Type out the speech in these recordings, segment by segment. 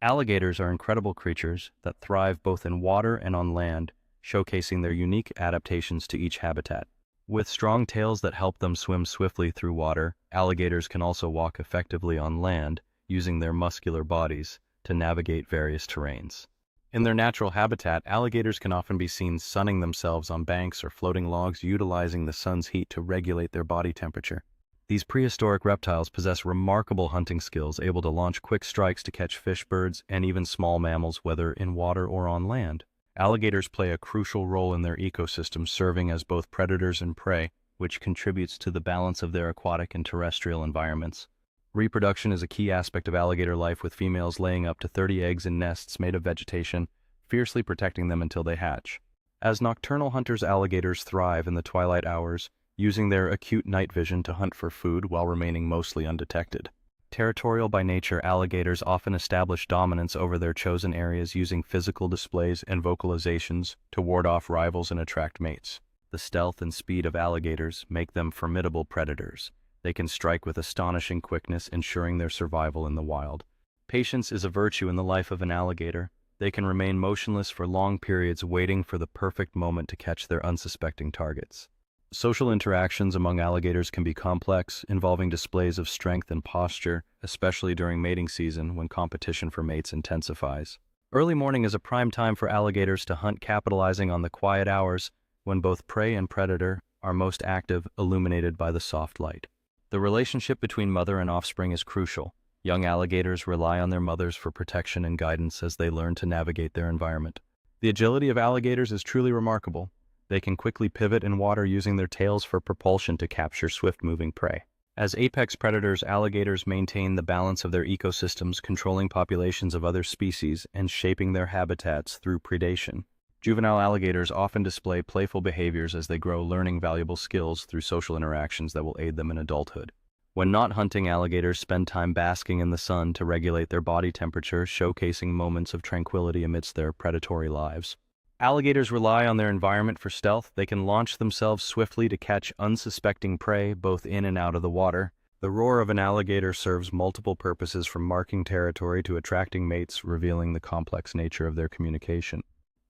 Alligators are incredible creatures that thrive both in water and on land, showcasing their unique adaptations to each habitat. With strong tails that help them swim swiftly through water, alligators can also walk effectively on land, using their muscular bodies to navigate various terrains. In their natural habitat, alligators can often be seen sunning themselves on banks or floating logs, utilizing the sun's heat to regulate their body temperature. These prehistoric reptiles possess remarkable hunting skills, able to launch quick strikes to catch fish, birds, and even small mammals, whether in water or on land. Alligators play a crucial role in their ecosystem, serving as both predators and prey, which contributes to the balance of their aquatic and terrestrial environments. Reproduction is a key aspect of alligator life, with females laying up to 30 eggs in nests made of vegetation, fiercely protecting them until they hatch. As nocturnal hunters, alligators thrive in the twilight hours, using their acute night vision to hunt for food while remaining mostly undetected. Territorial by nature, alligators often establish dominance over their chosen areas, using physical displays and vocalizations to ward off rivals and attract mates. The stealth and speed of alligators make them formidable predators. They can strike with astonishing quickness, ensuring their survival in the wild. Patience is a virtue in the life of an alligator. They can remain motionless for long periods, waiting for the perfect moment to catch their unsuspecting targets. Social interactions among alligators can be complex, involving displays of strength and posture, especially during mating season when competition for mates intensifies. Early morning is a prime time for alligators to hunt, capitalizing on the quiet hours when both prey and predator are most active, illuminated by the soft light. The relationship between mother and offspring is crucial. Young alligators rely on their mothers for protection and guidance as they learn to navigate their environment. The agility of alligators is truly remarkable. They can quickly pivot in water, using their tails for propulsion to capture swift-moving prey. As apex predators, alligators maintain the balance of their ecosystems, controlling populations of other species and shaping their habitats through predation. Juvenile alligators often display playful behaviors as they grow, learning valuable skills through social interactions that will aid them in adulthood. When not hunting, alligators spend time basking in the sun to regulate their body temperature, showcasing moments of tranquility amidst their predatory lives. Alligators rely on their environment for stealth. They can launch themselves swiftly to catch unsuspecting prey, both in and out of the water. The roar of an alligator serves multiple purposes, from marking territory to attracting mates, revealing the complex nature of their communication.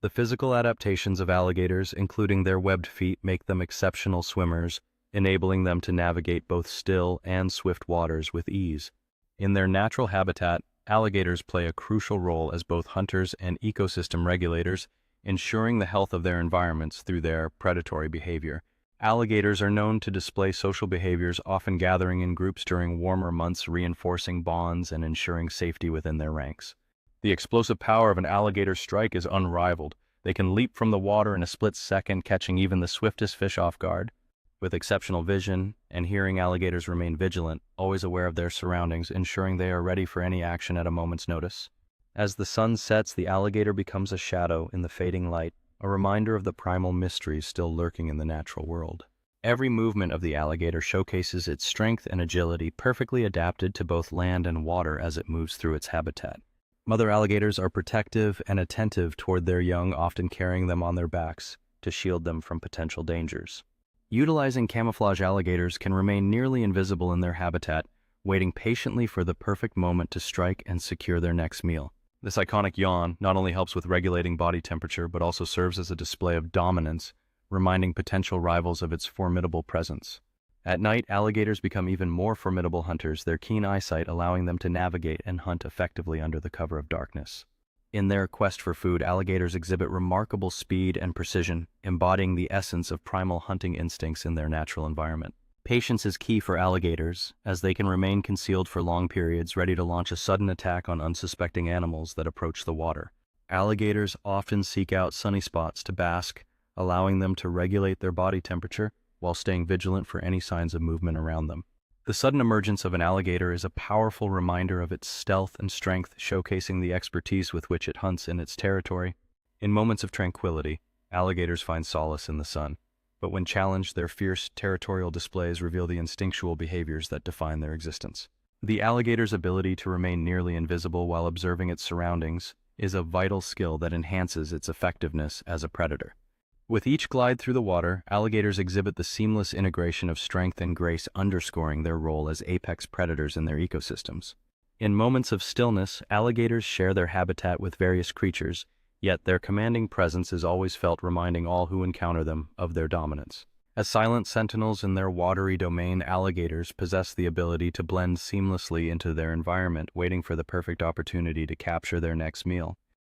The physical adaptations of alligators, including their webbed feet, make them exceptional swimmers, enabling them to navigate both still and swift waters with ease. In their natural habitat, alligators play a crucial role as both hunters and ecosystem regulators, ensuring the health of their environments through their predatory behavior. Alligators are known to display social behaviors, often gathering in groups during warmer months, reinforcing bonds and ensuring safety within their ranks. The explosive power of an alligator's strike is unrivaled. They can leap from the water in a split second, catching even the swiftest fish off guard. With exceptional vision and hearing, alligators remain vigilant, always aware of their surroundings, ensuring they are ready for any action at a moment's notice. As the sun sets, the alligator becomes a shadow in the fading light, a reminder of the primal mysteries still lurking in the natural world. Every movement of the alligator showcases its strength and agility, perfectly adapted to both land and water as it moves through its habitat. Mother alligators are protective and attentive toward their young, often carrying them on their backs to shield them from potential dangers. Utilizing camouflage, alligators can remain nearly invisible in their habitat, waiting patiently for the perfect moment to strike and secure their next meal. This iconic yawn not only helps with regulating body temperature, but also serves as a display of dominance, reminding potential rivals of its formidable presence. At night, alligators become even more formidable hunters, their keen eyesight allowing them to navigate and hunt effectively under the cover of darkness. In their quest for food, alligators exhibit remarkable speed and precision, embodying the essence of primal hunting instincts in their natural environment. Patience is key for alligators, as they can remain concealed for long periods, ready to launch a sudden attack on unsuspecting animals that approach the water. Alligators often seek out sunny spots to bask, allowing them to regulate their body temperature while staying vigilant for any signs of movement around them. The sudden emergence of an alligator is a powerful reminder of its stealth and strength, showcasing the expertise with which it hunts in its territory. In moments of tranquility, alligators find solace in the sun, but when challenged, their fierce territorial displays reveal the instinctual behaviors that define their existence. The alligator's ability to remain nearly invisible while observing its surroundings is a vital skill that enhances its effectiveness as a predator. With each glide through the water, alligators exhibit the seamless integration of strength and grace, underscoring their role as apex predators in their ecosystems. In moments of stillness, alligators share their habitat with various creatures, yet their commanding presence is always felt, reminding all who encounter them of their dominance. As silent sentinels in their watery domain, alligators possess the ability to blend seamlessly into their environment, waiting for the perfect opportunity to capture their next meal.